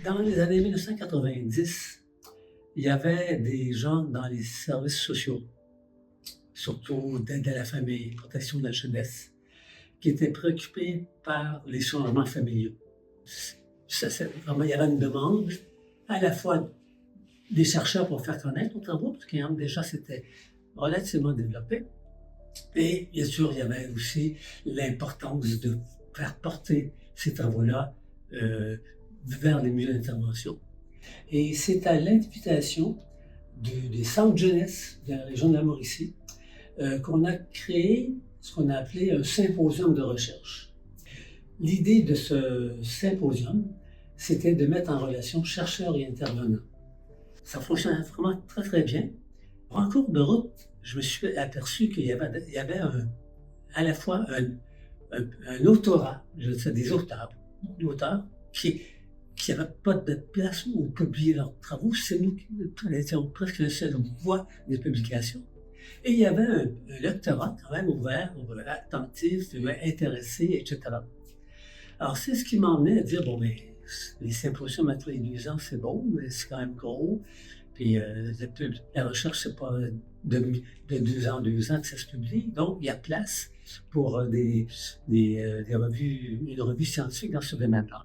Dans les années 1990, il y avait des gens dans les services sociaux, surtout d'aide à la famille, protection de la jeunesse, qui étaient préoccupés par les changements familiaux. Vraiment, il y avait une demande à la fois des chercheurs pour faire connaître nos travaux, parce que déjà c'était relativement développé. Et bien sûr, il y avait aussi l'importance de faire porter ces travaux-là vers les milieux d'intervention. Et c'est à l'invitation des centres jeunesse de la région de la Mauricie qu'on a créé ce qu'on a appelé un symposium de recherche. L'idée de ce symposium, c'était de mettre en relation chercheurs et intervenants. Ça fonctionnait vraiment très, très bien. En cours de route, je me suis aperçu qu'il y avait à la fois un autorat, je veux dire, des auteurs qui n'avaient pas de place où publier leurs travaux. C'est nous qui étions presque la seule voie des publications. Et il y avait un lectorat quand même ouvert, attentif, intéressé, etc. Alors, c'est ce qui m'a emmené à dire, bon, mais les symposiums à tous les 2 ans, c'est bon, mais c'est quand même gros. Puis la recherche, c'est pas de 2 ans en 2 ans que ça se publie. Donc, il y a place pour des revues, une revue scientifique dans ce domaine-là.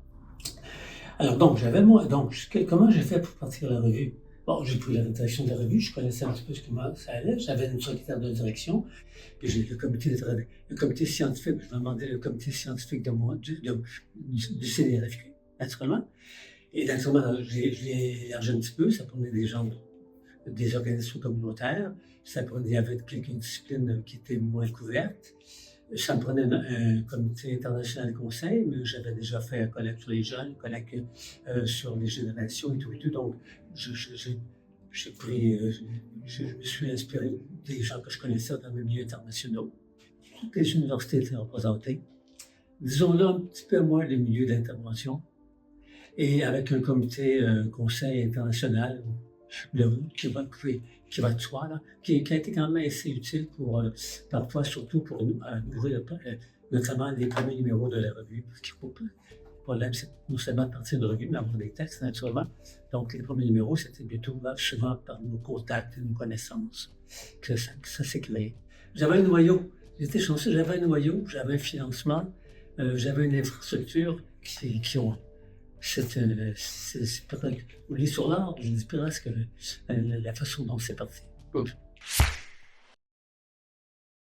Alors, donc, comment j'ai fait pour partir la revue? Bon, j'ai pris la direction de la revue, je connaissais un petit peu comment ça allait, j'avais une secrétaire de direction, puis j'ai le comité scientifique, je me demandais le comité scientifique du CNRFQ, naturellement. Et naturellement, je l'ai élargi un petit peu, ça prenait des gens des organisations communautaires, il y avait quelques disciplines qui étaient moins couvertes. Ça me prenait un comité international de conseil, mais j'avais déjà fait un colloque sur les jeunes, un colloque sur les générations et tout. Donc, je me suis inspiré des gens que je connaissais dans les milieux internationaux. Toutes les universités étaient représentées. Disons-là un petit peu moins les milieux d'intervention. Et avec un comité conseil international qui va de soi, là, qui a été quand même assez utile pour, parfois, surtout pour ouvrir notamment les premiers numéros de la revue. Parce qu'il faut pas. Le problème, c'est non seulement de partir de revue, mais avoir des textes, naturellement. Donc, les premiers numéros, c'était plutôt souvent par nos contacts et nos connaissances que ça s'est créé. J'avais un noyau. J'étais chanceux, j'avais un noyau, j'avais un financement, j'avais une infrastructure qui ont. C'est peut-être, vous lisez sur l'art, je dis presque la façon dont c'est parti.